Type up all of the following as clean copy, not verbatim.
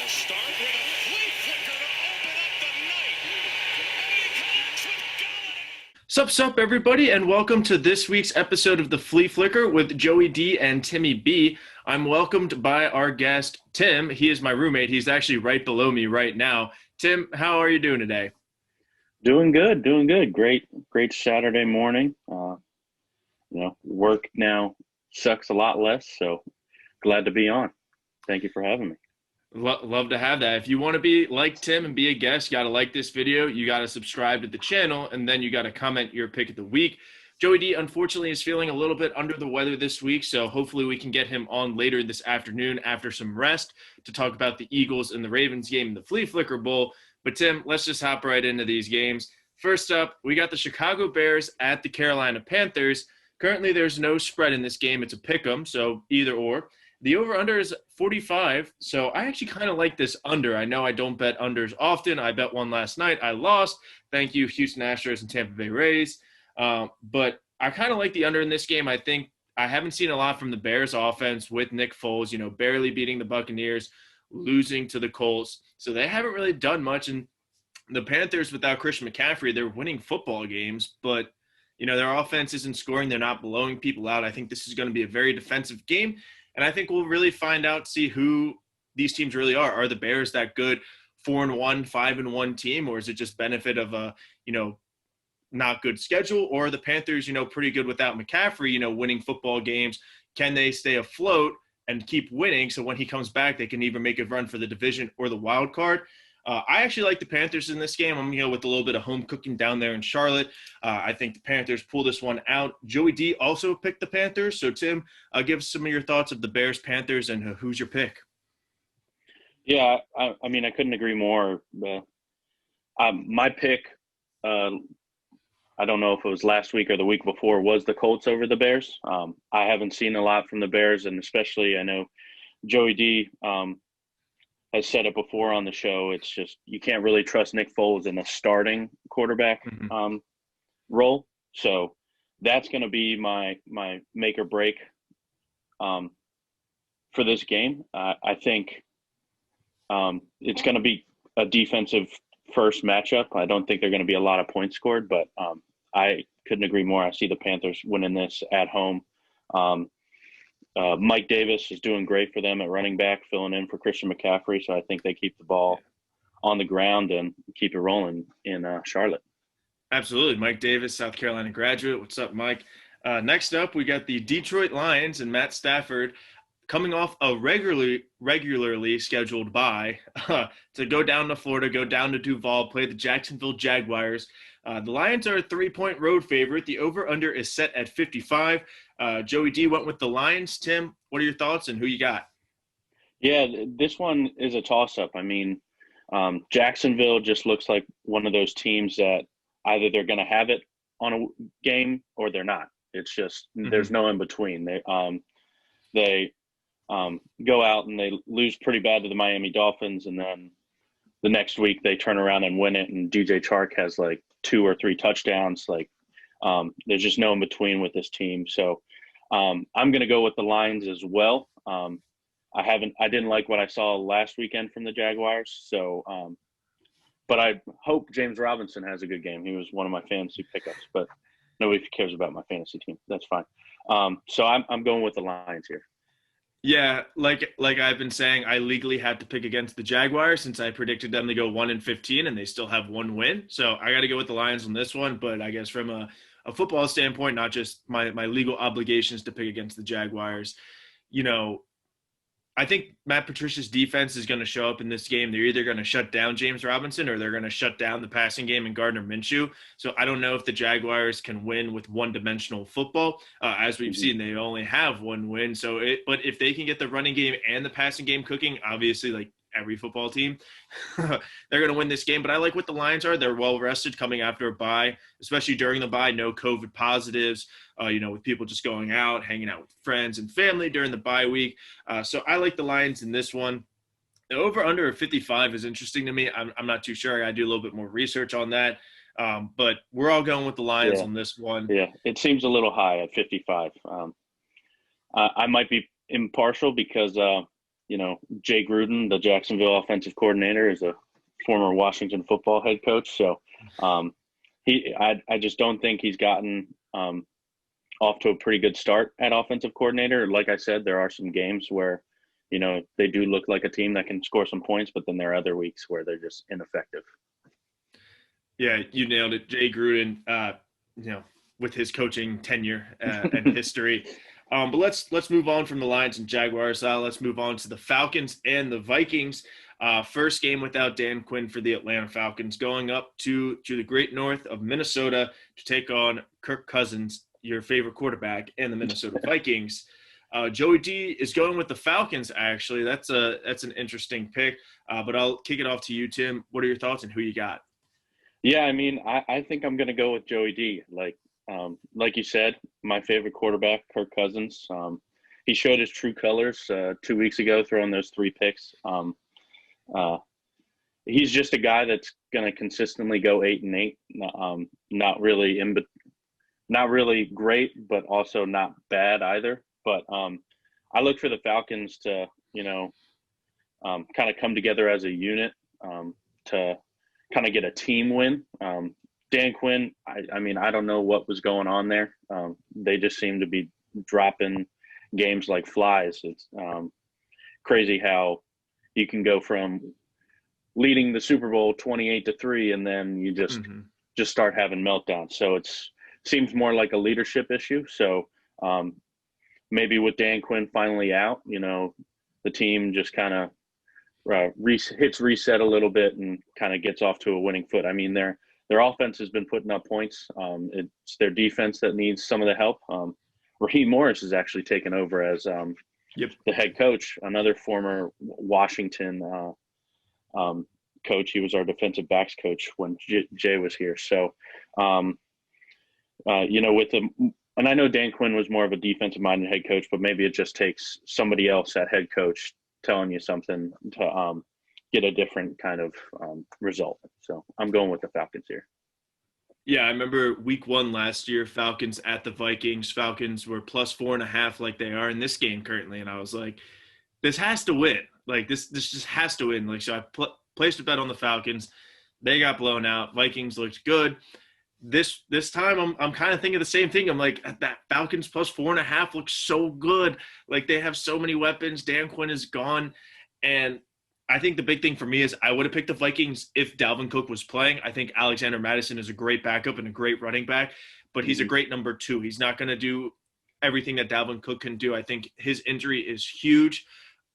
start with a flea flicker to open up the night. And he connects with Galladay. Sup, everybody, and welcome to this week's episode of the Flea Flicker with Joey D and Timmy B. I'm welcomed by our guest, Tim. He is my roommate. He's actually right below me right now. Tim, how are you doing today? Doing good, doing good. Great Saturday morning. Work now sucks a lot less, so glad to be on. Thank you for having me. Love to have that. If you want to be like Tim and be a guest, you got to like this video, you got to subscribe to the channel, and then you got to comment your pick of the week. Joey D, unfortunately, is feeling a little bit under the weather this week, so hopefully we can get him on later this afternoon after some rest to talk about the Eagles and the Ravens game in the Flea Flicker Bowl. But Tim, let's just hop right into these games. First up, we got the Chicago Bears at the Carolina Panthers. Currently, there's no spread in this game. It's a pick 'em, so either or. The over-under is 45, so I actually kind of like this under. I know I don't bet unders often. I bet one last night. I lost. Thank you, Houston Astros and Tampa Bay Rays. But I kind of like the under in this game. I think I haven't seen a lot from the Bears offense with Nick Foles, barely beating the Buccaneers, losing to the Colts. So they haven't really done much. And the Panthers, without Christian McCaffrey, they're winning football games, but their offense isn't scoring. They're not blowing people out. I think this is going to be a very defensive game. And I think we'll really find out, see who these teams really are. Are the Bears that good 4-1, 5-1 team, or is it just benefit of a, not good schedule? Or are the Panthers, pretty good without McCaffrey, winning football games? Can they stay afloat and keep winning so when he comes back, they can either make a run for the division or the wild card? I actually like the Panthers in this game. I'm with a little bit of home cooking down there in Charlotte. I think the Panthers pull this one out. Joey D also picked the Panthers. So, Tim, give us some of your thoughts of the Bears, Panthers, and who's your pick? Yeah, I couldn't agree more. My pick, I don't know if it was last week or the week before, was the Colts over the Bears. I haven't seen a lot from the Bears, and especially I know Joey D has said it before on the show. It's just you can't really trust Nick Foles in a starting quarterback role. So that's going to be my make or break for this game. I think it's going to be a defensive first matchup. I don't think they're going to be a lot of points scored, but I couldn't agree more. I see the Panthers winning this at home. Mike Davis is doing great for them at running back, filling in for Christian McCaffrey. So I think they keep the ball on the ground and keep it rolling in Charlotte. Absolutely. Mike Davis, South Carolina graduate. What's up, Mike? Next up, we got the Detroit Lions and Matt Stafford coming off a regularly scheduled bye to go down to Florida, go down to Duval, play the Jacksonville Jaguars. The Lions are a 3-point road favorite. The over-under is set at 55. Joey D went with the Lions. Tim, what are your thoughts and who you got? Yeah, this one is a toss-up. Jacksonville just looks like one of those teams that either they're going to have it on a game or they're not. It's just there's no in between. They go out and they lose pretty bad to the Miami Dolphins, and then the next week they turn around and win it, and DJ Chark has like 2 or 3 touchdowns. There's just no in between with this team. So I'm going to go with the Lions as well. I didn't like what I saw last weekend from the Jaguars. So, but I hope James Robinson has a good game. He was one of my fantasy pickups, but nobody cares about my fantasy team. That's fine. So I'm going with the Lions here. Yeah, like I've been saying, I legally had to pick against the Jaguars since I predicted them to go 1-15 and they still have 1 win. So I got to go with the Lions on this one. But I guess from a football standpoint, not just my legal obligations to pick against the Jaguars, I think Matt Patricia's defense is going to show up in this game. They're either going to shut down James Robinson or they're going to shut down the passing game and Gardner Minshew. So I don't know if the Jaguars can win with one-dimensional football. As we've seen, they only have 1 win. But if they can get the running game and the passing game cooking, obviously, like every football team, they're going to win this game. But I like what the Lions are. They're well-rested coming after a bye, especially during the bye, no COVID positives, with people just going out, hanging out with friends and family during the bye week. So I like the Lions in this one. The over-under of 55 is interesting to me. I'm not too sure. I got to do a little bit more research on that. But we're all going with the Lions on this one. Yeah, it seems a little high at 55. I might be impartial because Jay Gruden, the Jacksonville offensive coordinator, is a former Washington football head coach. So I just don't think he's gotten off to a pretty good start at offensive coordinator. Like I said, there are some games where, they do look like a team that can score some points, but then there are other weeks where they're just ineffective. Yeah, you nailed it. Jay Gruden, with his coaching tenure and history. But let's move on from the Lions and Jaguars. Let's move on to the Falcons and the Vikings. First game without Dan Quinn for the Atlanta Falcons, going up to the great north of Minnesota to take on Kirk Cousins, your favorite quarterback, and the Minnesota Vikings. Joey D is going with the Falcons, actually. That's an interesting pick. But I'll kick it off to you, Tim. What are your thoughts and who you got? Yeah, I mean, I think I'm going to go with Joey D. Like you said, my favorite quarterback, Kirk Cousins. He showed his true colors 2 weeks ago, throwing those 3 picks. He's just a guy that's going to consistently go 8-8. Not really great, but also not bad either. But I look for the Falcons to, kind of come together as a unit to kind of get a team win. Dan Quinn, I mean, I don't know what was going on there. They just seem to be dropping games like flies. It's crazy how you can go from leading the Super Bowl 28-3, and then you just start having meltdowns. So it seems more like a leadership issue. So maybe with Dan Quinn finally out, the team just kind of hits reset a little bit and kind of gets off to a winning foot. I mean, their offense has been putting up points. It's their defense that needs some of the help. Raheem Morris is actually taken over as the head coach, another former Washington coach. He was our defensive backs coach when Jay was here. So, and I know Dan Quinn was more of a defensive-minded head coach, but maybe it just takes somebody else at head coach telling you something to get a different kind of result. So I'm going with the Falcons here. Yeah, I remember week 1 last year, Falcons at the Vikings. Falcons were plus 4.5 like they are in this game currently. And I was like, this has to win. Like this just has to win. Like, so I placed a bet on the Falcons. They got blown out. Vikings looked good. This time I'm kind of thinking the same thing. I'm like, that Falcons plus 4.5 looks so good. Like, they have so many weapons. Dan Quinn is gone. And I think the big thing for me is I would have picked the Vikings if Dalvin Cook was playing. I think Alexander Mattison is a great backup and a great running back, but he's a great number 2. He's not going to do everything that Dalvin Cook can do. I think his injury is huge.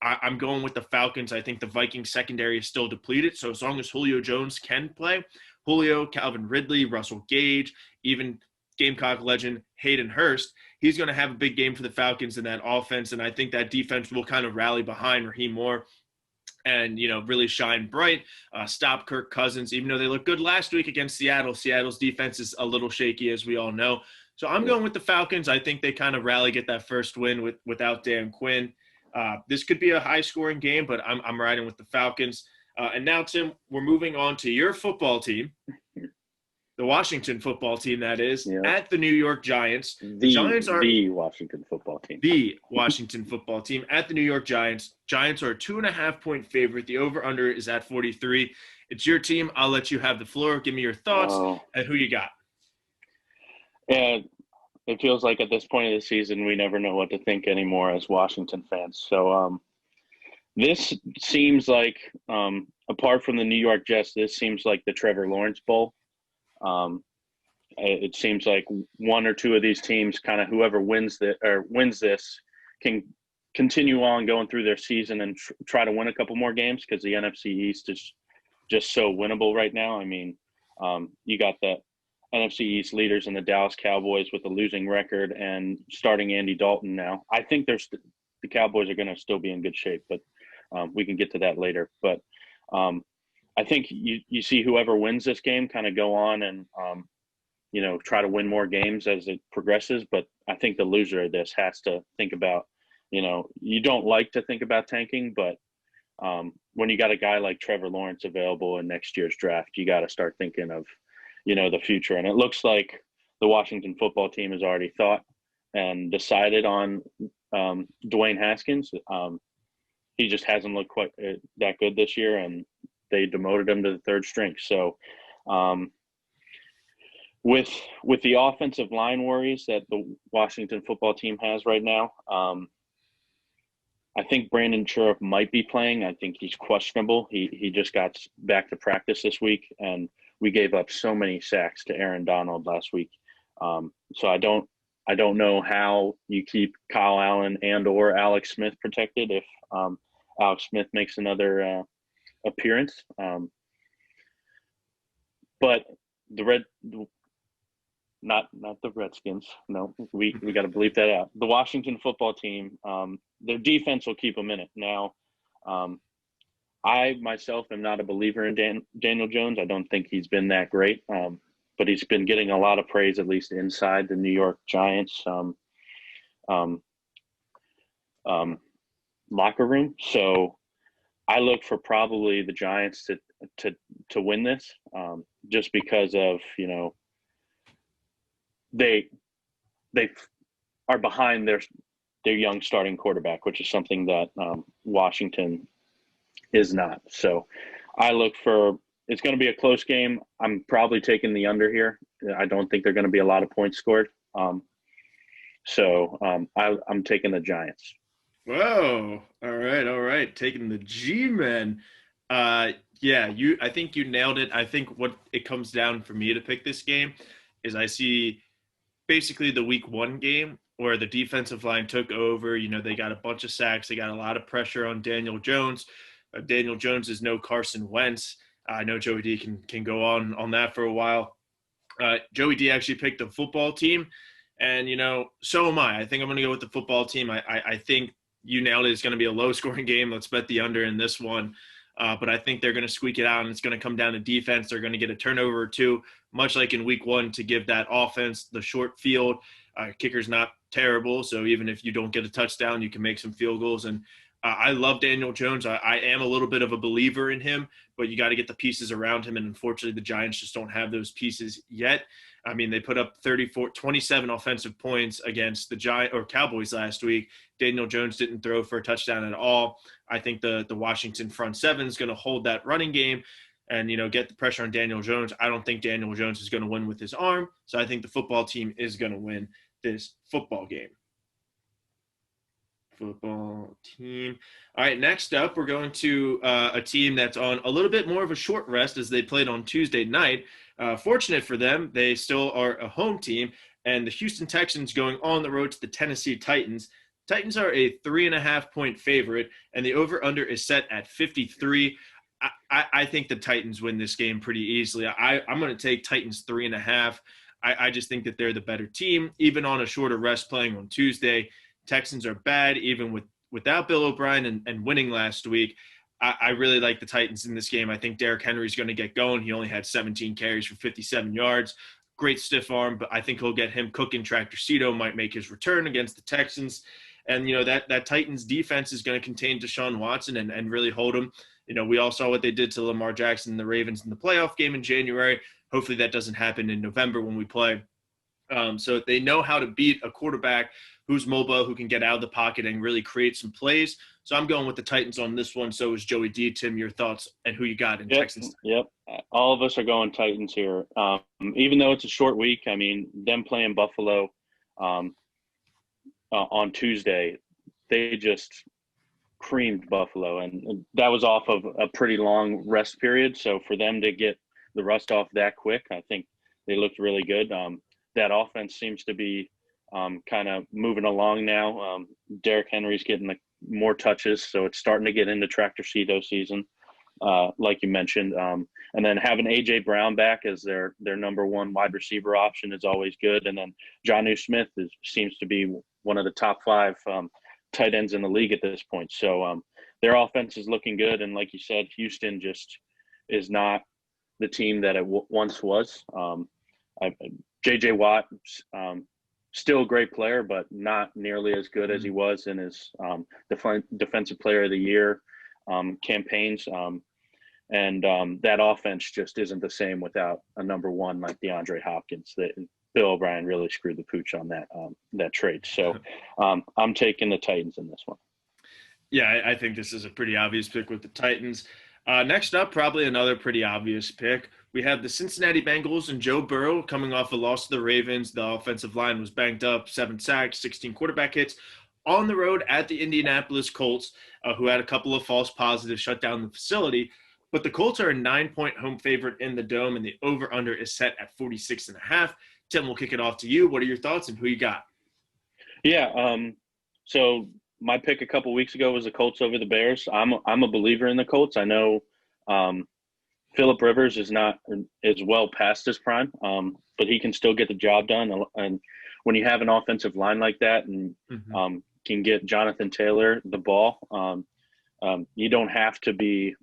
I'm going with the Falcons. I think the Vikings secondary is still depleted. So as long as Julio Jones can play, Julio, Calvin Ridley, Russell Gage, even Gamecock legend Hayden Hurst, he's going to have a big game for the Falcons in that offense. And I think that defense will kind of rally behind Raheem Moore and, really shine bright, stop Kirk Cousins, even though they looked good last week against Seattle. Seattle's defense is a little shaky, as we all know. So I'm going with the Falcons. I think they kind of rally, get that first win without Dan Quinn. This could be a high-scoring game, but I'm riding with the Falcons. And now, Tim, we're moving on to your football team, the Washington football team, that is, at the New York Giants. The Washington football team. The Washington football team at the New York Giants. Giants are a 2.5-point favorite. The over-under is at 43. It's your team. I'll let you have the floor. Give me your thoughts and who you got. And it feels like at this point of the season, we never know what to think anymore as Washington fans. So this seems like, apart from the New York Jets, this seems like the Trevor Lawrence Bowl. It seems like one or two of these teams, kind of whoever wins this, can continue on going through their season and try to win a couple more games, because the NFC East is just so winnable right now. I mean, you got the NFC East leaders in the Dallas Cowboys with a losing record and starting Andy Dalton now. I think the Cowboys are going to still be in good shape, but we can get to that later. But I think you see whoever wins this game kind of go on and, try to win more games as it progresses. But I think the loser of this has to think about, you don't like to think about tanking, but when you got a guy like Trevor Lawrence available in next year's draft, you got to start thinking of, the future. And it looks like the Washington football team has already thought and decided on Dwayne Haskins. he just hasn't looked quite that good this year, and they demoted him to the third string. So with the offensive line worries that the Washington football team has right now, I think Brandon Scherff might be playing. I think he's questionable. He just got back to practice this week, and we gave up so many sacks to Aaron Donald last week. So I don't know how you keep Kyle Allen and or Alex Smith protected if Alex Smith makes another appearance. But not the Redskins. No, we got to bleep that out. The Washington football team, their defense will keep them in it. Now, I myself am not a believer in Daniel Jones. I don't think he's been that great, but he's been getting a lot of praise, at least inside the New York Giants locker room. So I look for probably the Giants to win this, just because of, they are behind their young starting quarterback, which is something that Washington is not. So I look for, it's going to be a close game. I'm probably taking the under here. I don't think there are going to be a lot of points scored. So I'm taking the Giants. Whoa. All right. Taking the G-men. I think you nailed it. I think what it comes down for me to pick this game is I see basically the week 1 game where the defensive line took over. They got a bunch of sacks. They got a lot of pressure on Daniel Jones. Daniel Jones is no Carson Wentz. I know Joey D can go on that for a while. Joey D actually picked the football team, and, so am I. I think I'm going to go with the football team. I think you nailed it. It's going to be a low-scoring game. Let's bet the under in this one. But I think they're going to squeak it out, and it's going to come down to defense. They're going to get a turnover or two, much like in week 1, to give that offense the short field. Kicker's not terrible, so even if you don't get a touchdown, you can make some field goals. And I love Daniel Jones. I am a little bit of a believer in him, but you got to get the pieces around him, and unfortunately the Giants just don't have those pieces yet. I mean, they put up 27 offensive points against the Cowboys last week. Daniel Jones didn't throw for a touchdown at all. I think the Washington front seven is going to hold that running game and, get the pressure on Daniel Jones. I don't think Daniel Jones is going to win with his arm, so I think the football team is going to win this football game. Football team. All right, next up, we're going to a team that's on a little bit more of a short rest as they played on Tuesday night. Fortunate for them, they still are a home team, and the Houston Texans going on the road to the Tennessee Titans. Titans are a 3.5-point favorite, and the over-under is set at 53. I think the Titans win this game pretty easily. I'm going to take Titans 3.5. I just think that they're the better team, even on a shorter rest playing on Tuesday. Texans are bad, even without Bill O'Brien and winning last week. I really like the Titans in this game. I think Derrick Henry's going to get going. He only had 17 carries for 57 yards. Great stiff arm, but I think he'll get him cooking. Tractor Cito might make his return against the Texans. And, that Titans defense is going to contain Deshaun Watson and really hold him. We all saw what they did to Lamar Jackson and the Ravens in the playoff game in January. Hopefully that doesn't happen in November when we play. So they know how to beat a quarterback who's mobile, who can get out of the pocket and really create some plays. So I'm going with the Titans on this one. So is Joey D. Tim, your thoughts and who you got in Texans? Yep. All of us are going Titans here. Even though it's a short week, I mean, them playing Buffalo on Tuesday, they just creamed Buffalo. And that was off of a pretty long rest period. So for them to get the rust off that quick, I think they looked really good. That offense seems to be kind of moving along now. Derrick Henry's getting more touches, so it's starting to get into Tractor Cito season, like you mentioned. And then having A.J. Brown back as their number one wide receiver option is always good. And then Jonnu Smith seems to be one of the top 5 tight ends in the league at this point. So their offense is looking good. And like you said, Houston just is not the team that it once was. J.J. Watt, still a great player, but not nearly as good as he was in his Defensive Player of the Year campaigns. And that offense just isn't the same without a number one like DeAndre Hopkins. Bill O'Brien really screwed the pooch on that trade. So I'm taking the Titans in this one. Yeah, I think this is a pretty obvious pick with the Titans. Next up, probably another pretty obvious pick. We have the Cincinnati Bengals and Joe Burrow coming off a loss to the Ravens. The offensive line was banged up, 7 sacks, 16 quarterback hits. On the road at the Indianapolis Colts, who had a couple of false positives shut down the facility. But the Colts are a 9-point home favorite in the Dome, and the over-under is set at 46.5. Tim, we'll kick it off to you. What are your thoughts and who you got? Yeah. So my pick a couple weeks ago was the Colts over the Bears. I'm a believer in the Colts. I know Phillip Rivers is well past his prime, but he can still get the job done. And when you have an offensive line like that and can get Jonathan Taylor the ball, you don't have to be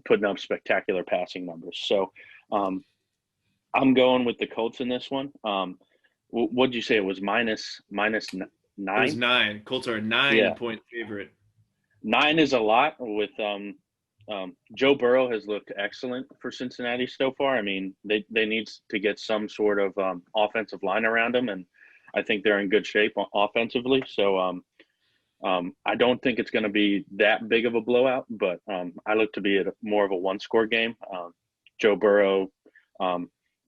putting up spectacular passing numbers. So I'm going with the Colts in this one. What did you say? It was minus 9? It was 9. Colts are a 9-point favorite. 9 is a lot. With Joe Burrow has looked excellent for Cincinnati so far. I mean, they need to get some sort of offensive line around him, and I think they're in good shape offensively. So I don't think it's going to be that big of a blowout, but I look to be at more of a one-score game. Joe Burrow,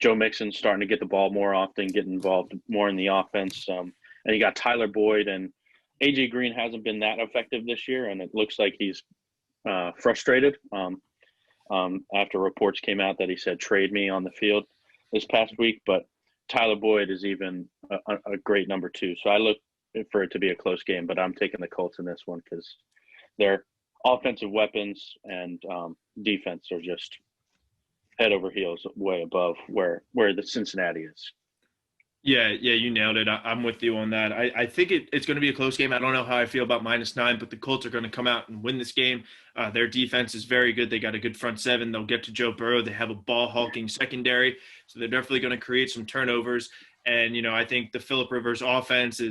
Joe Mixon's starting to get the ball more often, get involved more in the offense. And you got Tyler Boyd, and A.J. Green hasn't been that effective this year, and it looks like he's frustrated after reports came out that he said, trade me on the field this past week. But Tyler Boyd is even a great number 2. So I look for it to be a close game, but I'm taking the Colts in this one because their offensive weapons and defense are just head over heels way above where the Cincinnati is. Yeah, you nailed it. I'm with you on that. I think it's going to be a close game. I don't know how I feel about minus 9, but the Colts are going to come out and win this game. Their defense is very good. They got a good front seven. They'll get to Joe Burrow. They have a ball-hawking secondary, so they're definitely going to create some turnovers. And, I think the Phillip Rivers offense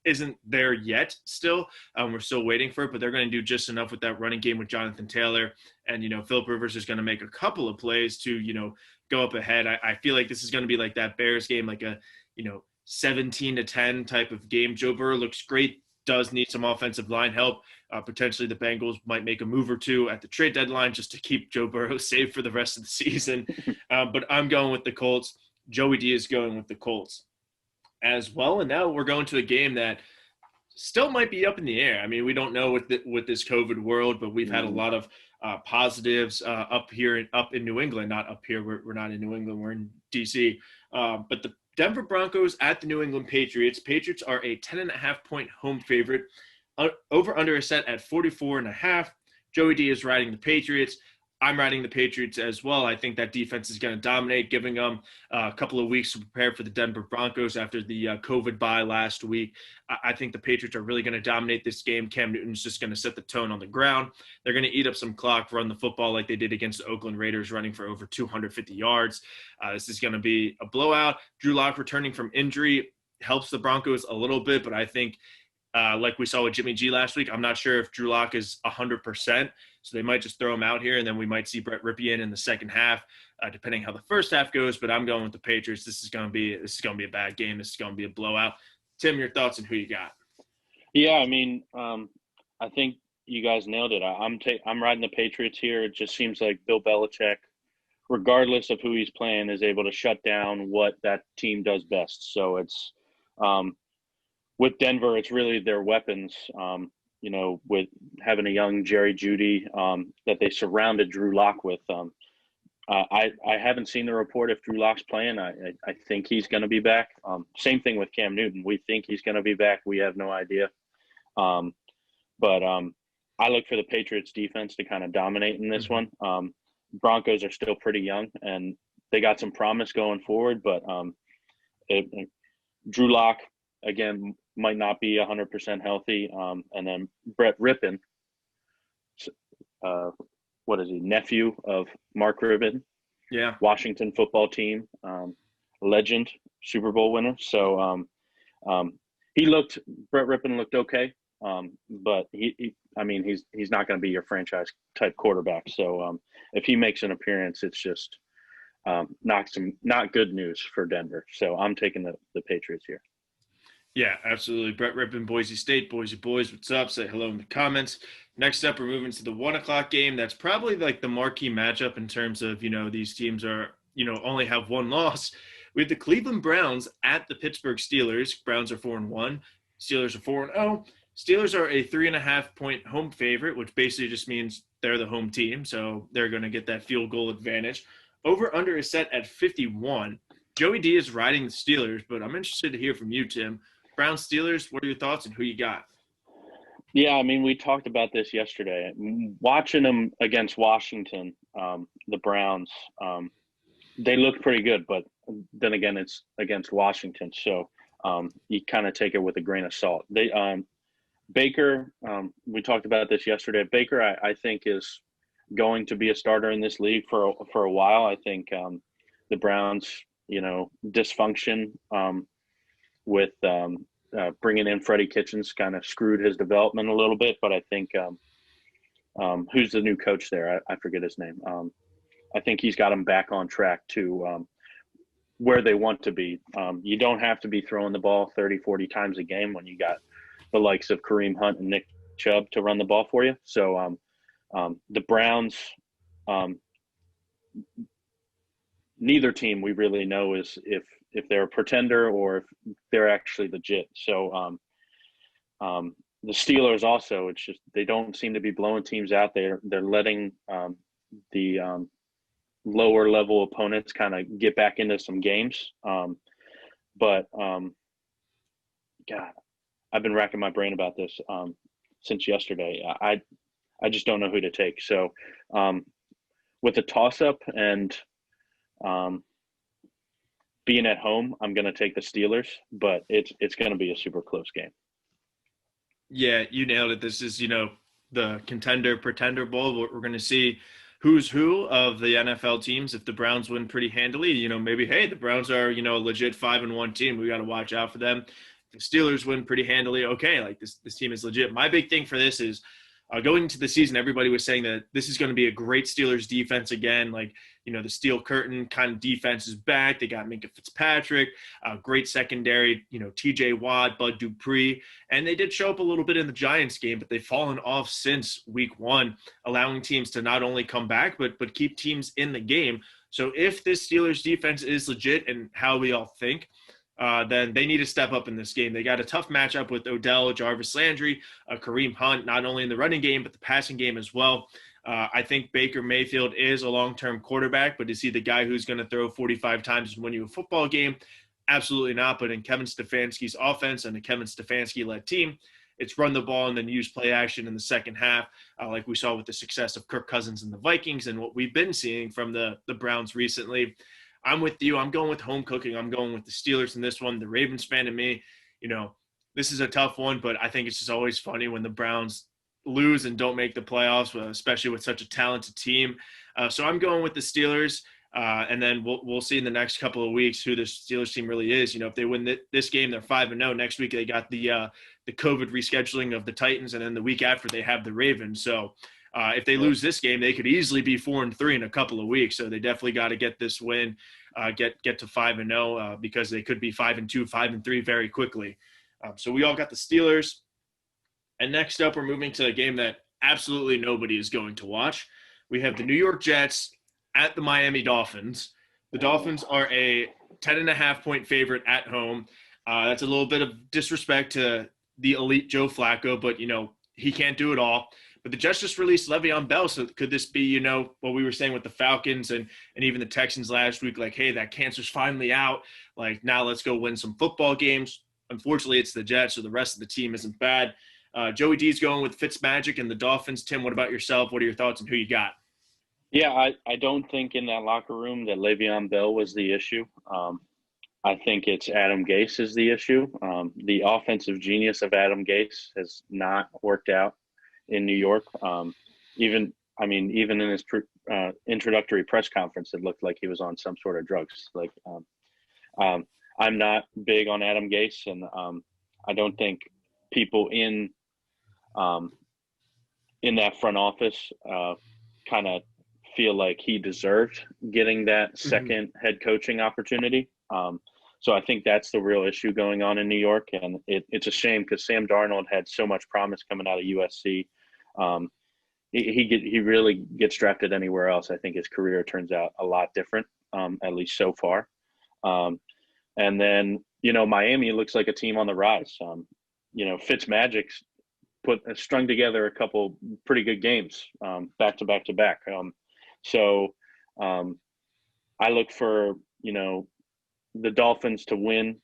isn't there yet still. We're still waiting for it, but they're going to do just enough with that running game with Jonathan Taylor. And, Phillip Rivers is going to make a couple of plays to, go up ahead. I feel like this is going to be like that Bears game, like a 17-10 type of game. Joe Burrow looks great, does need some offensive line help. Potentially the Bengals might make a move or two at the trade deadline just to keep Joe Burrow safe for the rest of the season. But I'm going with the Colts. Joey D is going with the Colts as well. And now we're going to a game that still might be up in the air. I mean, we don't know with this COVID world, but we've had a lot of positives up in New England. Not up here. We're not in New England. We're in D.C. But the Denver Broncos at the New England Patriots. Patriots are a 10.5-point home favorite. Over under is set at 44.5. Joey D is riding the Patriots. I'm riding the Patriots as well. I think that defense is going to dominate, giving them a couple of weeks to prepare for the Denver Broncos after the COVID bye last week. I think the Patriots are really going to dominate this game. Cam Newton's just going to set the tone on the ground. They're going to eat up some clock, run the football like they did against the Oakland Raiders, running for over 250 yards. This is going to be a blowout. Drew Lock returning from injury helps the Broncos a little bit, but I think like we saw with Jimmy G last week, I'm not sure if Drew Lock is 100%. So they might just throw him out here, and then we might see Brett Rypien in the second half, depending how the first half goes. But I'm going with the Patriots. This is going to be a bad game. This is going to be a blowout. Tim, your thoughts on who you got? Yeah, I mean, I think you guys nailed it. I'm riding the Patriots here. It just seems like Bill Belichick, regardless of who he's playing, is able to shut down what that team does best. So it's with Denver, it's really their weapons. With having a young Jerry Jeudy that they surrounded Drew Lock with. I haven't seen the report if Drew Lock's playing. I think he's going to be back. Same thing with Cam Newton. We think he's going to be back. We have no idea. But I look for the Patriots defense to kind of dominate in this one. Broncos are still pretty young, and they got some promise going forward. But Drew Lock, again, might not be 100% healthy. And then Brett Rypien, what is he, nephew of Mark Rypien? Yeah. Washington football team, legend, Super Bowl winner. So Brett Rypien looked okay. But he's not going to be your franchise type quarterback. So if he makes an appearance, it's just not good news for Denver. So I'm taking the Patriots here. Yeah, absolutely. Brett Rippon, Boise State, Boise boys, what's up? Say hello in the comments. Next up, we're moving to the 1 o'clock game. That's probably like the marquee matchup in terms of, these teams are, only have one loss. We have the Cleveland Browns at the Pittsburgh Steelers. Browns are 4-1. Steelers are 4-0. Steelers are a 3.5 point home favorite, which basically just means they're the home team. So they're going to get that field goal advantage. Over under is set at 51. Joey D is riding the Steelers, but I'm interested to hear from you, Tim. Browns Steelers, what are your thoughts and who you got? Yeah, I mean, we talked about this yesterday. Watching them against Washington, the Browns, they looked pretty good, but then again, it's against Washington, so you kind of take it with a grain of salt. Baker, we talked about this yesterday. Baker, I think, is going to be a starter in this league for a while. I think the Browns, dysfunction with bringing in Freddie Kitchens kind of screwed his development a little bit. But I think who's the new coach there? I forget his name. I think he's got them back on track to where they want to be. You don't have to be throwing the ball 30, 40 times a game when you got the likes of Kareem Hunt and Nick Chubb to run the ball for you. So the Browns, neither team we really know is if they're a pretender or if they're actually legit. So the Steelers also, it's just they don't seem to be blowing teams out. They're letting the lower level opponents kind of get back into some games. But God, I've been racking my brain about this since yesterday. I just don't know who to take. So with a toss-up and being at home, I'm going to take the Steelers, but it's going to be a super close game. Yeah, you nailed it. This is, the contender-pretender bowl. We're going to see who's who of the NFL teams. If the Browns win pretty handily, maybe, hey, the Browns are, a legit 5-1 team. We got to watch out for them. If the Steelers win pretty handily, okay, like this team is legit. My big thing for this is going into the season, everybody was saying that this is going to be a great Steelers defense again. Like, the steel curtain kind of defense is back. They got Minka Fitzpatrick, great secondary, TJ Watt, Bud Dupree. And they did show up a little bit in the Giants game, but they've fallen off since week 1, allowing teams to not only come back, but keep teams in the game. So if this Steelers defense is legit and how we all think, then they need to step up in this game. They got a tough matchup with Odell, Jarvis Landry, Kareem Hunt, not only in the running game, but the passing game as well. I think Baker Mayfield is a long-term quarterback, but is he the guy who's going to throw 45 times and win you a football game? Absolutely not. But in Kevin Stefanski's offense and a Kevin Stefanski-led team, it's run the ball and then use play action in the second half, like we saw with the success of Kirk Cousins and the Vikings and what we've been seeing from the Browns recently. I'm with you. I'm going with home cooking. I'm going with the Steelers in this one. The Ravens fan in me, this is a tough one, but I think it's just always funny when the Browns lose and don't make the playoffs, especially with such a talented team. So I'm going with the Steelers, and then we'll see in the next couple of weeks who the Steelers team really is. If they win this game, they're 5-0. Next week they got the COVID rescheduling of the Titans, and then the week after they have the Ravens. So if they lose this game, they could easily be 4-3 in a couple of weeks. So they definitely got to get this win, get to 5-0 because they could be 5-2, 5-3 very quickly. So we all got the Steelers. And next up, we're moving to a game that absolutely nobody is going to watch. We have the New York Jets at the Miami Dolphins. The Dolphins are a 10.5-point favorite at home. That's a little bit of disrespect to the elite Joe Flacco, but, he can't do it all. But the Jets just released Le'Veon Bell, so could this be, what we were saying with the Falcons and even the Texans last week, like, hey, that cancer's finally out. Like, now let's go win some football games. Unfortunately, it's the Jets, so the rest of the team isn't bad. Joey D's going with Fitzmagic and the Dolphins. Tim, what about yourself? What are your thoughts on who you got? Yeah, I don't think in that locker room that Le'Veon Bell was the issue. I think it's Adam Gase is the issue. The offensive genius of Adam Gase has not worked out in New York. Even in his introductory press conference, it looked like he was on some sort of drugs. Like, I'm not big on Adam Gase, and I don't think people in that front office kind of feel like he deserved getting that second head coaching opportunity. So I think that's the real issue going on in New York, and it's a shame because Sam Darnold had so much promise coming out of USC. He really gets drafted anywhere else. I think his career turns out a lot different, at least so far. And then, Miami looks like a team on the rise. Fitzmagic's strung together a couple pretty good games, back to back to back. So I look for, the Dolphins to win.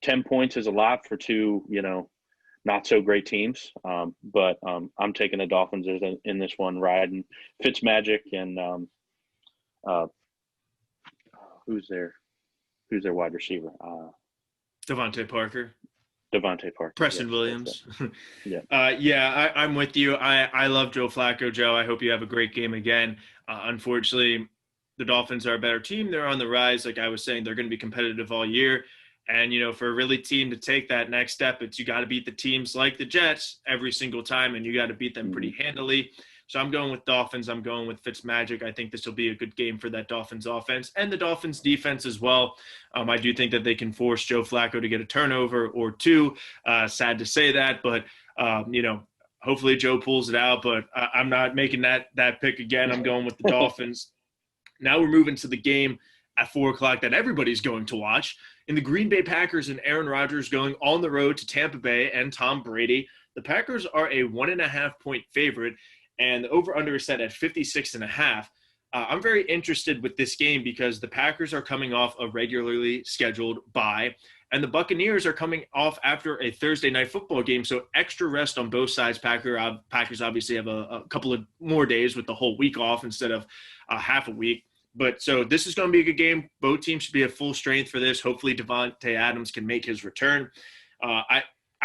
10 points is a lot for two, not so great teams. But I'm taking the Dolphins in this one, riding Fitzmagic and who's their wide receiver? Devontae Parker. Yes, Preston Williams. Yeah. I'm with you. I love Joe Flacco, Joe. I hope you have a great game again. Unfortunately, the Dolphins are a better team. They're on the rise. Like I was saying, they're going to be competitive all year. And, for a really team to take that next step, you got to beat the teams like the Jets every single time, and you got to beat them pretty handily. So I'm going with Dolphins. I'm going with Fitzmagic. I think this will be a good game for that Dolphins offense and the Dolphins defense as well. I do think that they can force Joe Flacco to get a turnover or two. Sad to say that, but, hopefully Joe pulls it out. But I'm not making that pick again. I'm going with the Dolphins. Now we're moving to the game at 4 o'clock that everybody's going to watch. In the Green Bay Packers and Aaron Rodgers going on the road to Tampa Bay and Tom Brady. The Packers are a 1.5-point favorite, and the over-under is set at 56.5. I'm very interested with this game because the Packers are coming off a regularly scheduled bye, and the Buccaneers are coming off after a Thursday night football game, so extra rest on both sides. Packers obviously have a couple of more days with the whole week off instead of half a week. But so this is going to be a good game. Both teams should be at full strength for this. Hopefully Devontae Adams can make his return.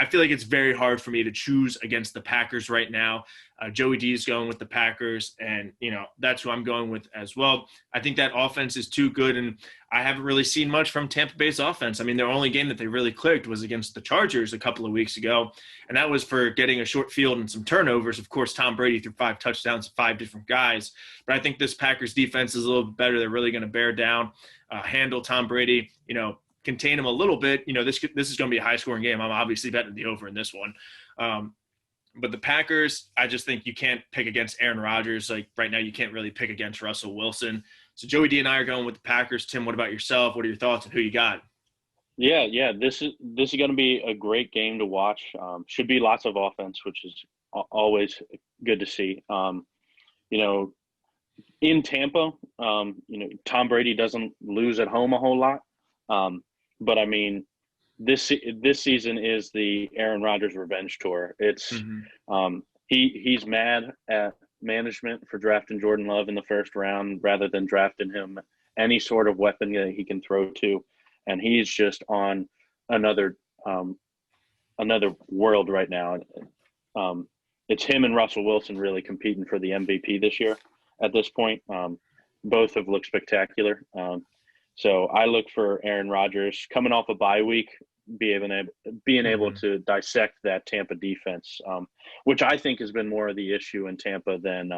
I feel like it's very hard for me to choose against the Packers right now. Joey D is going with the Packers, and, that's who I'm going with as well. I think that offense is too good, and I haven't really seen much from Tampa Bay's offense. I mean, their only game that they really clicked was against the Chargers a couple of weeks ago, and that was for getting a short field and some turnovers. Of course, Tom Brady threw 5 touchdowns to 5 different guys, but I think this Packers defense is a little bit better. They're really going to bear down, handle Tom Brady, contain him a little bit. This is going to be a high-scoring game. I'm obviously betting the over in this one. But the Packers, I just think you can't pick against Aaron Rodgers. Like right now, you can't really pick against Russell Wilson. So Joey D and I are going with the Packers. Tim, what about yourself? What are your thoughts on who you got? Yeah. This is going to be a great game to watch. Should be lots of offense, which is always good to see. In Tampa, Tom Brady doesn't lose at home a whole lot. But I mean, this season is the Aaron Rodgers revenge tour. It's he's mad at management for drafting Jordan Love in the first round rather than drafting him any sort of weapon that he can throw to, and he's just on another world right now. It's him and Russell Wilson really competing for the MVP this year. At this point, both have looked spectacular. So I look for Aaron Rodgers coming off a bye week, being able to dissect that Tampa defense, which I think has been more of the issue in Tampa than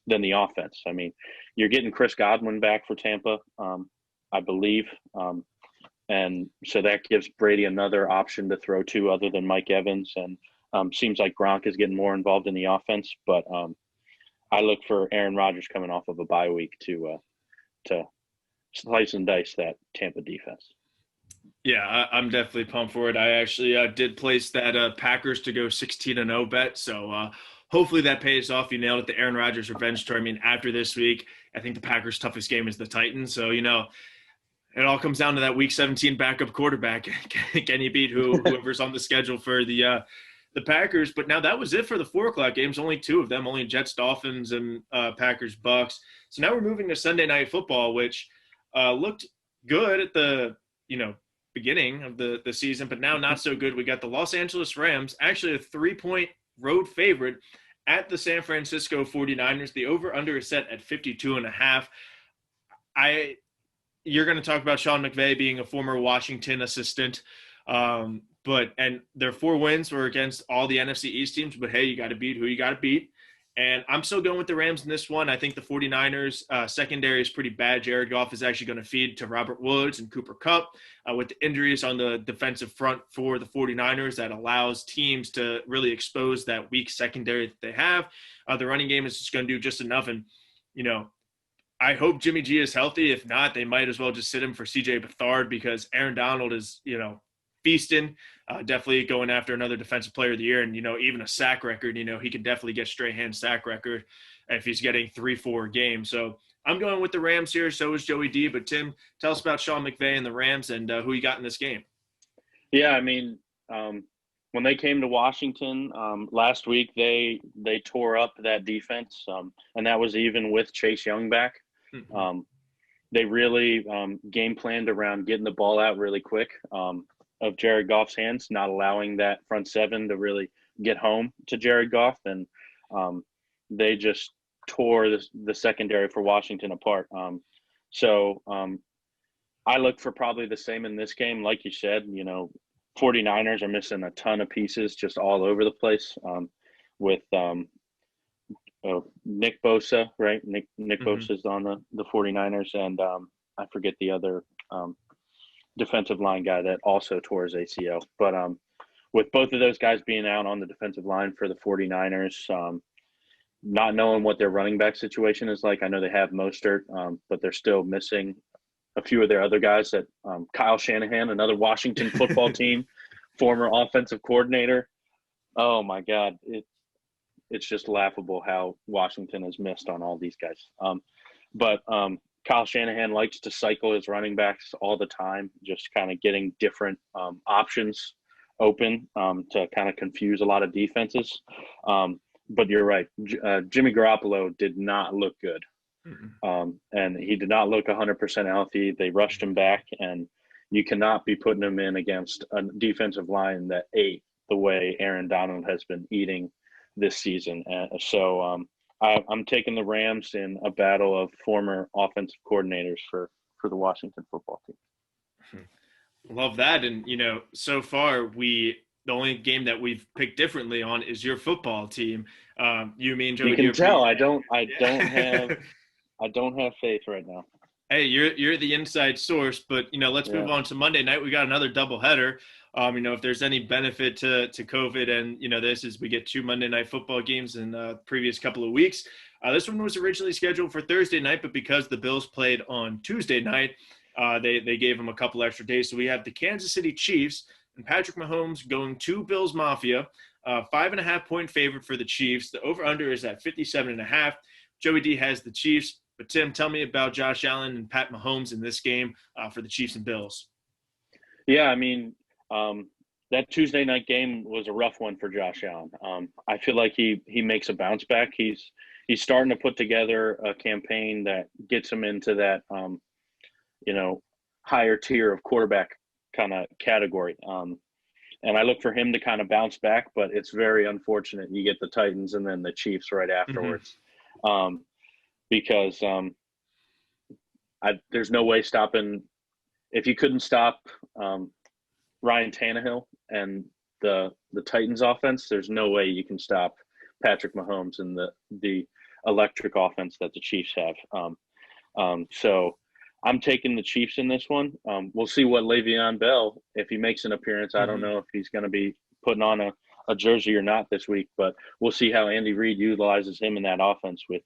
the offense. I mean, you're getting Chris Godwin back for Tampa, I believe, and so that gives Brady another option to throw to other than Mike Evans, and seems like Gronk is getting more involved in the offense. But I look for Aaron Rodgers coming off of a bye week to slice and dice that Tampa defense. Yeah, I'm definitely pumped for it. I actually did place that Packers to go 16-0 bet. So hopefully that pays off. You nailed it, the Aaron Rodgers revenge tour. I mean, after this week, I think the Packers' toughest game is the Titans. So, it all comes down to that Week 17 backup quarterback. Can you beat whoever's on the schedule for the Packers? But now that was it for the 4 o'clock games. Only 2 of them, only Jets, Dolphins, and Packers, Bucks. So now we're moving to Sunday Night Football, which looked good at the, beginning of the season, but now not so good. We got the Los Angeles Rams, actually a 3-point road favorite at the San Francisco 49ers. The over-under is set at 52.5. You're going to talk about Sean McVay being a former Washington assistant, and their 4 wins were against all the NFC East teams, but hey, you got to beat who you got to beat. And I'm still going with the Rams in this one. I think the 49ers secondary is pretty bad. Jared Goff is actually going to feed to Robert Woods and Cooper Kupp with the injuries on the defensive front for the 49ers. That allows teams to really expose that weak secondary that they have. The running game is just going to do just enough. And, I hope Jimmy G is healthy. If not, they might as well just sit him for CJ Beathard because Aaron Donald is, feasting, definitely going after another defensive player of the year. And, even a sack record, he can definitely get Strahan sack record if he's getting 3-4 games. So I'm going with the Rams here. So is Joey D. But Tim, tell us about Sean McVay and the Rams and who you got in this game. Yeah, I mean, when they came to Washington last week, they tore up that defense, and that was even with Chase Young back. Mm-hmm. They really game planned around getting the ball out really quick of Jared Goff's hands, not allowing that front seven to really get home to Jared Goff, and they just tore the secondary for Washington apart. So I look for probably the same in this game. Like you said, 49ers are missing a ton of pieces just all over the place with Nick Bosa, right? Nick mm-hmm. Bosa's on the 49ers, and I forget the other defensive line guy that also tore his ACL. But with both of those guys being out on the defensive line for the 49ers, not knowing what their running back situation is like, I know they have Mostert, but they're still missing a few of their other guys. That Kyle Shanahan, another Washington football team, former offensive coordinator. Oh my God, it's just laughable how Washington has missed on all these guys. But Kyle Shanahan likes to cycle his running backs all the time, just kind of getting different options open to kind of confuse a lot of defenses. But you're right. Jimmy Garoppolo did not look good. And he did not look 100% healthy. They rushed him back, and you cannot be putting him in against a defensive line that ate the way Aaron Donald has been eating this season. So I'm taking the Rams in a battle of former offensive coordinators for the Washington football team. Love that. And, so far the only game that we've picked differently on is your football team. You, me, and Joey. You can tell I don't have faith right now. Hey, you're the inside source, but let's move on to Monday night. We got another doubleheader. If there's any benefit to COVID, and this is we get 2 Monday night football games in the previous couple of weeks. This one was originally scheduled for Thursday night, but because the Bills played on Tuesday night, they gave them a couple extra days. So we have the Kansas City Chiefs and Patrick Mahomes going to Bills Mafia, 5.5-point favorite for the Chiefs. The over/under is at 57.5. Joey D has the Chiefs. But, Tim, tell me about Josh Allen and Pat Mahomes in this game for the Chiefs and Bills. Yeah, I mean, that Tuesday night game was a rough one for Josh Allen. I feel like he makes a bounce back. He's starting to put together a campaign that gets him into that, higher tier of quarterback kind of category. And I look for him to kind of bounce back, but it's very unfortunate. You get the Titans and then the Chiefs right afterwards. Mm-hmm. Because there's no way stopping – if you couldn't stop Ryan Tannehill and the Titans offense, there's no way you can stop Patrick Mahomes and the electric offense that the Chiefs have. So I'm taking the Chiefs in this one. We'll see what Le'Veon Bell, if he makes an appearance. I don't know if he's going to be putting on a jersey or not this week, but we'll see how Andy Reid utilizes him in that offense with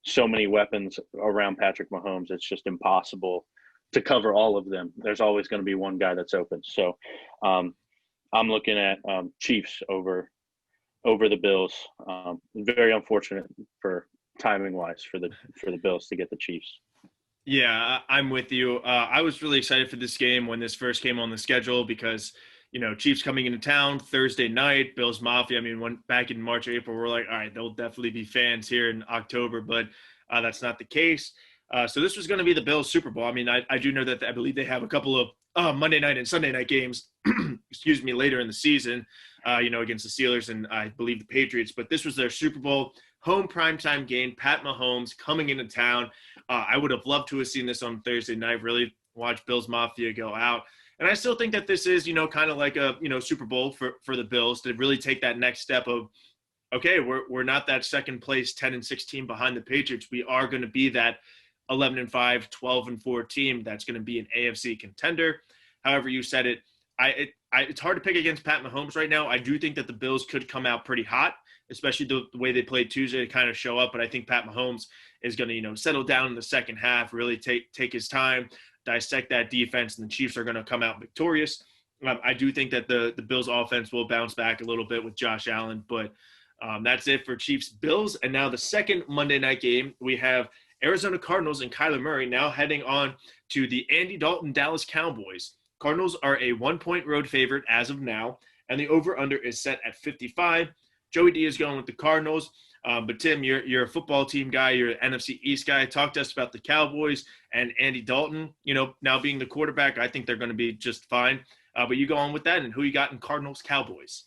so many weapons around Patrick Mahomes. It's just impossible to cover all of them. There's always going to be one guy that's open. So I'm looking at Chiefs over the Bills. Very unfortunate for timing wise for the Bills to get the Chiefs. Yeah, I'm with you. I was really excited for this game when this first came on the schedule because, Chiefs coming into town Thursday night, Bills Mafia. I mean, back in March or April, we're like, all right, there'll definitely be fans here in October, but that's not the case. So this was going to be the Bills Super Bowl. I mean, I do know that I believe they have a couple of Monday night and Sunday night games, later in the season, against the Steelers and I believe the Patriots. But this was their Super Bowl home primetime game. Pat Mahomes coming into town. I would have loved to have seen this on Thursday night, really watch Bills Mafia go out. And I still think that this is, kind of like a, Super Bowl for the Bills to really take that next step of okay, we're not that second place 10-6 team behind the Patriots. We are going to be that 11-5, 12-4 team that's going to be an AFC contender. However you said it, it's hard to pick against Pat Mahomes right now. I do think that the Bills could come out pretty hot, especially the way they played Tuesday to kind of show up. But I think Pat Mahomes is going to, settle down in the second half, really take his time, dissect that defense, and the Chiefs are going to come out victorious. I do think that the Bills offense will bounce back a little bit with Josh Allen, but that's it for Chiefs Bills. And now the second Monday night game, we have Arizona Cardinals and Kyler Murray now heading on to the Andy Dalton Dallas Cowboys. Cardinals are a 1-point road favorite as of now, and the over-under is set at 55. Joey D is going with the Cardinals. But Tim, you're a football team guy. You're an NFC East guy. Talk to us about the Cowboys and Andy Dalton. Now being the quarterback, I think they're going to be just fine. But you go on with that, and who you got in Cardinals Cowboys?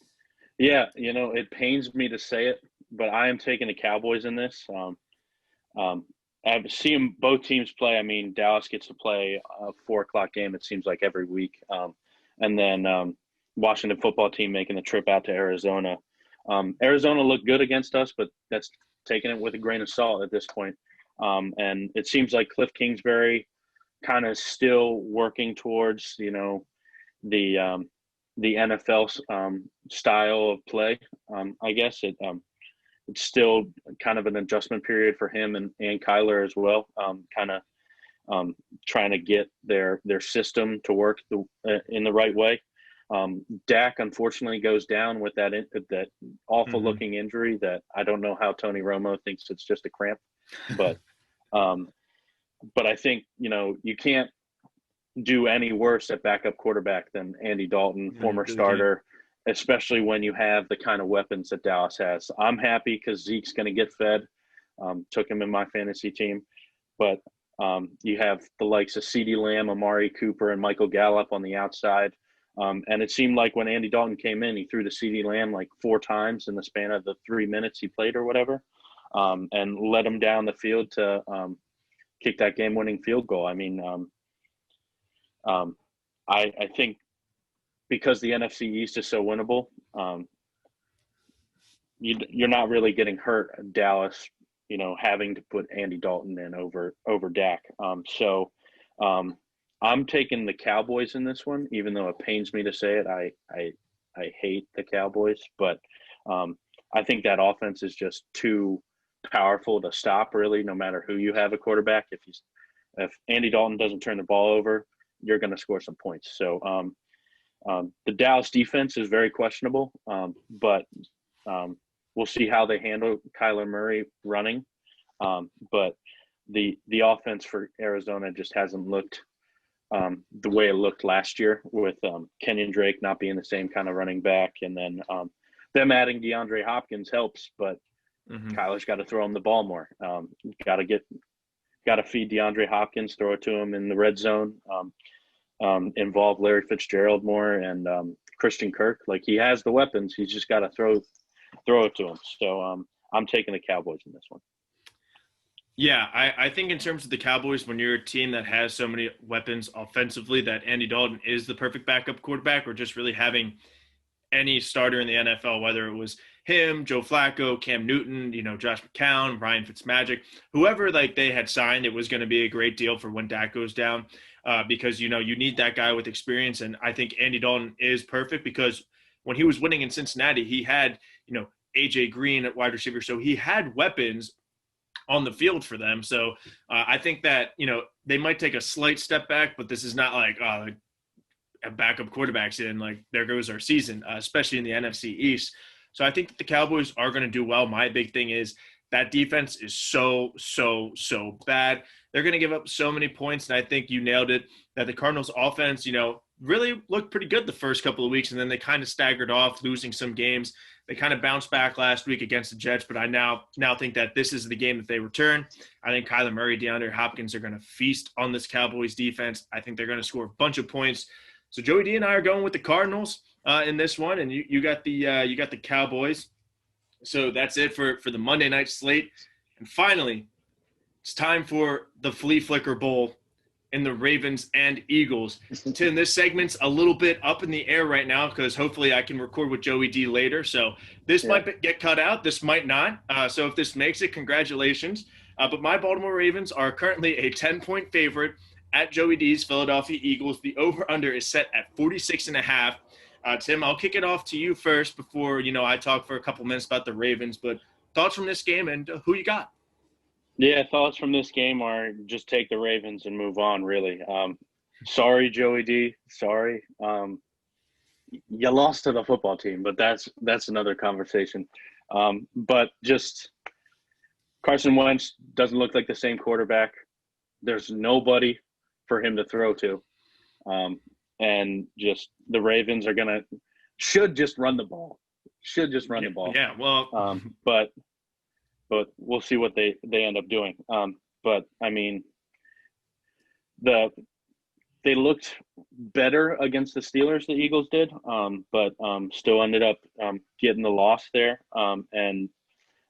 Yeah, it pains me to say it, but I am taking the Cowboys in this. I've seen both teams play. I mean, Dallas gets to play a 4:00 game, it seems like, every week. And then Washington football team making the trip out to Arizona. Arizona looked good against us, but that's taking it with a grain of salt at this point. And it seems like Cliff Kingsbury kind of still working towards, the NFL style of play. I guess it's still kind of an adjustment period for him and Kyler as well. Trying to get their system to work in the right way. Dak unfortunately goes down with that awful looking injury that I don't know how Tony Romo thinks it's just a cramp, but I think you can't do any worse at backup quarterback than Andy Dalton, former starter, especially when you have the kind of weapons that Dallas has. I'm happy because Zeke's going to get fed. Took him in my fantasy team, but you have the likes of CeeDee Lamb, Amari Cooper, and Michael Gallup on the outside. And it seemed like when Andy Dalton came in, he threw to CeeDee Lamb like 4 times in the span of the 3 minutes he played or whatever, and led him down the field to kick that game-winning field goal. I mean, I think because the NFC East is so winnable, you're not really getting hurt, Dallas, having to put Andy Dalton in over Dak. So I'm taking the Cowboys in this one, even though it pains me to say it. I hate the Cowboys, but I think that offense is just too powerful to stop, really, no matter who you have a quarterback. If Andy Dalton doesn't turn the ball over, you're going to score some points. So the Dallas defense is very questionable, but we'll see how they handle Kyler Murray running. But the offense for Arizona just hasn't looked the way it looked last year with Kenyon Drake not being the same kind of running back. And then them adding DeAndre Hopkins helps, but Kyler's got to throw him the ball more. Got to feed DeAndre Hopkins, throw it to him in the red zone, involve Larry Fitzgerald more and Christian Kirk. Like, he has the weapons. He's just got to throw it to him. So I'm taking the Cowboys in this one. Yeah, I think in terms of the Cowboys, when you're a team that has so many weapons offensively, that Andy Dalton is the perfect backup quarterback, or just really having any starter in the NFL, whether it was him, Joe Flacco, Cam Newton, Josh McCown, Ryan Fitzmagic, whoever they had signed, it was going to be a great deal for when Dak goes down, because, you need that guy with experience. And I think Andy Dalton is perfect because when he was winning in Cincinnati, he had, AJ Green at wide receiver. So he had weapons on the field for them. So I think that, they might take a slight step back, but this is not like a backup quarterbacks in, like, there goes our season, especially in the NFC East. So I think that the Cowboys are going to do well. My big thing is that defense is so bad. They're going to give up so many points. And I think you nailed it, that the Cardinals offense, really looked pretty good the first couple of weeks. And then they kind of staggered off, losing some games. They kind of bounced back last week against the Jets, but I now think that this is the game that they return. I think Kyler Murray, DeAndre Hopkins are going to feast on this Cowboys defense. I think they're going to score a bunch of points. So Joey D and I are going with the Cardinals in this one, and you got the Cowboys. So that's it for the Monday night slate. And finally, it's time for the Flea Flicker Bowl. in the Ravens and Eagles. Tim, this segment's a little bit up in the air right now because hopefully I can record with Joey D later. So this might get cut out. This might not. So if this makes it, congratulations. But my Baltimore Ravens are currently a 10-point favorite at Joey D's Philadelphia Eagles. The over-under is set at 46.5. Tim, I'll kick it off to you first before, I talk for a couple minutes about the Ravens. But thoughts from this game and who you got? Yeah, thoughts from this game are just take the Ravens and move on, really. Sorry, Joey D. Sorry. You lost to the football team, but that's another conversation. But just Carson Wentz doesn't look like the same quarterback. There's nobody for him to throw to. And just the Ravens should just run the ball. The ball. Yeah, well. But we'll see what they end up doing. But I mean, they looked better against the Steelers, the Eagles did, but still ended up getting the loss there. And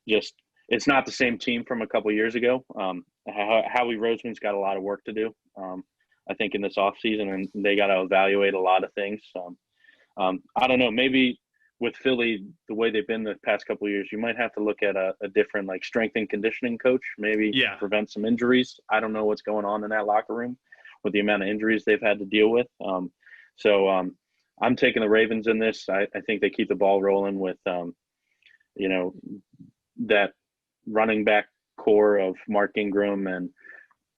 just it's not the same team from a couple years ago. Howie Roseman's got a lot of work to do, I think, in this offseason, and they got to evaluate a lot of things. I don't know, maybe with Philly, the way they've been the past couple of years, you might have to look at a different strength and conditioning coach, maybe prevent some injuries. I don't know what's going on in that locker room with the amount of injuries they've had to deal with. So I'm taking the Ravens in this. I think they keep the ball rolling with, that running back core of Mark Ingram and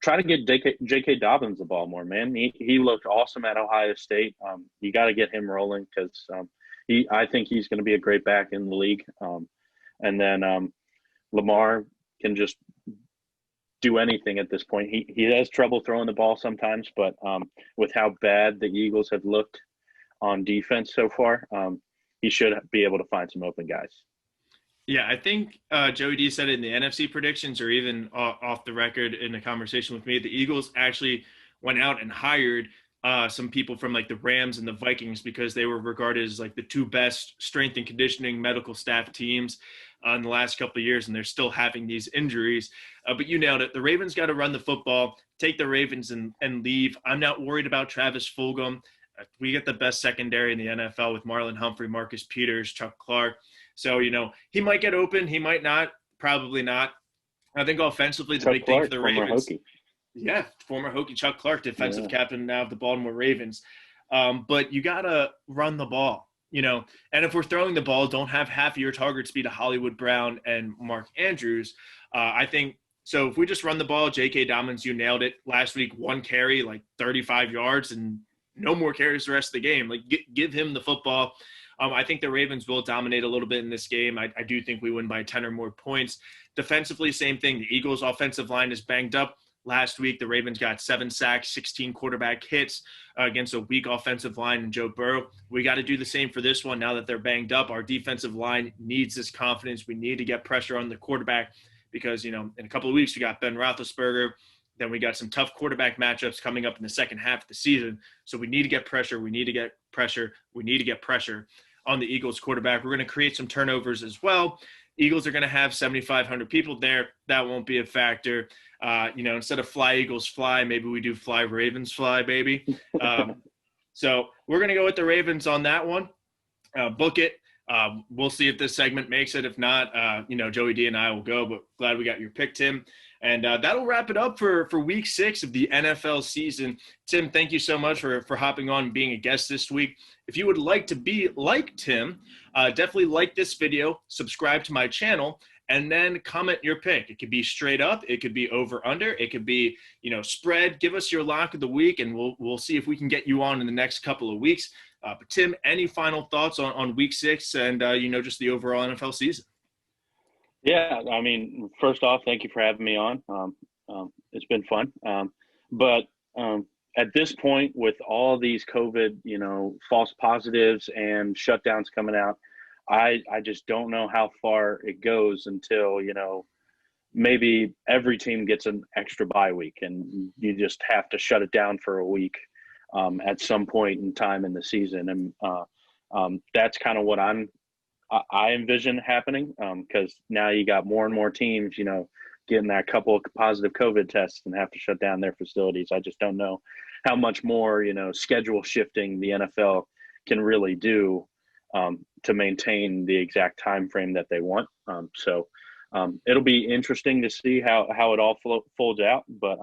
try to get J.K. Dobbins the ball more, man. He looked awesome at Ohio State. You got to get him rolling because I think he's going to be a great back in the league. And then Lamar can just do anything at this point. He has trouble throwing the ball sometimes, but with how bad the Eagles have looked on defense so far, he should be able to find some open guys. Yeah, I think Joey D said it in the NFC predictions or even off the record in a conversation with me. The Eagles actually went out and hired some people from the Rams and the Vikings because they were regarded as the two best strength and conditioning medical staff teams in the last couple of years, and they're still having these injuries. But you nailed it. The Ravens got to run the football, take the Ravens and leave. I'm not worried about Travis Fulgham. We get the best secondary in the NFL with Marlon Humphrey, Marcus Peters, Chuck Clark. So, he might get open. He might not. Probably not. I think offensively, the big thing for the Ravens. Yeah, former Hokie Chuck Clark, defensive captain now of the Baltimore Ravens. But you got to run the ball, And if we're throwing the ball, don't have half of your targets be to Hollywood Brown and Mark Andrews. I think so. If we just run the ball, J.K. Dobbins, you nailed it. Last week, one carry, 35 yards, and no more carries the rest of the game. Give him the football. I think the Ravens will dominate a little bit in this game. I do think we win by 10 or more points. Defensively, same thing. The Eagles' offensive line is banged up. Last week, the Ravens got 7 sacks, 16 quarterback hits against a weak offensive line in Joe Burrow. We got to do the same for this one now that they're banged up. Our defensive line needs this confidence. We need to get pressure on the quarterback because, in a couple of weeks, we got Ben Roethlisberger. Then we got some tough quarterback matchups coming up in the second half of the season. So we need to get pressure. We need to get pressure on the Eagles quarterback. We're going to create some turnovers as well. Eagles are going to have 7,500 people there. That won't be a factor. Instead of fly Eagles fly, maybe we do fly Ravens fly, baby. So we're going to go with the Ravens on that one. Book it. We'll see if this segment makes it. If not, Joey D and I will go, but glad we got your pick, Tim. And that'll wrap it up for week 6 of the NFL season. Tim, thank you so much for hopping on and being a guest this week. If you would like to be like Tim, definitely like this video, subscribe to my channel, and then comment your pick. It could be straight up. It could be over under. It could be, spread. Give us your lock of the week, and we'll see if we can get you on in the next couple of weeks. But Tim, any final thoughts on week 6 and, just the overall NFL season? Yeah, I mean, first off, thank you for having me on. It's been fun. But at this point, with all these COVID, false positives and shutdowns coming out, I just don't know how far it goes until, maybe every team gets an extra bye week and you just have to shut it down for a week at some point in time in the season. And that's kind of what I envision happening because now you got more and more teams, getting that couple of positive COVID tests and have to shut down their facilities. I just don't know how much more, schedule shifting the NFL can really do to maintain the exact time frame that they want. So it'll be interesting to see how it all folds out. But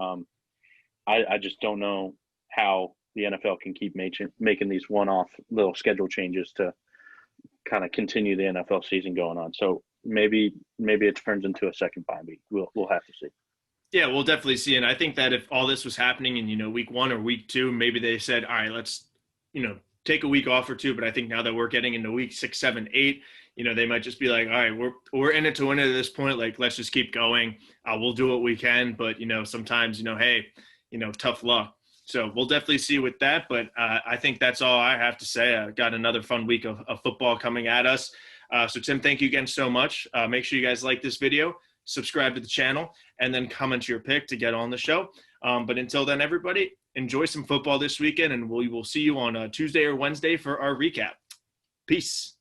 I just don't know how the NFL can keep making these one-off little schedule changes to kind of continue the NFL season going on. So maybe it turns into a second bye week. We'll have to see. Yeah, we'll definitely see. And I think that if all this was happening in, week 1 or week 2, maybe they said, all right, let's, take a week off or 2. But I think now that we're getting into week 6, 7, 8, they might just be like, all right, we're in it to win it at this point. Like, let's just keep going. We'll do what we can. But, sometimes, hey, tough luck. So we'll definitely see with that. But I think that's all I have to say. I got another fun week of football coming at us. So, Tim, thank you again so much. Make sure you guys like this video, subscribe to the channel, and then comment your pick to get on the show. But until then, everybody, enjoy some football this weekend, and we will see you on Tuesday or Wednesday for our recap. Peace.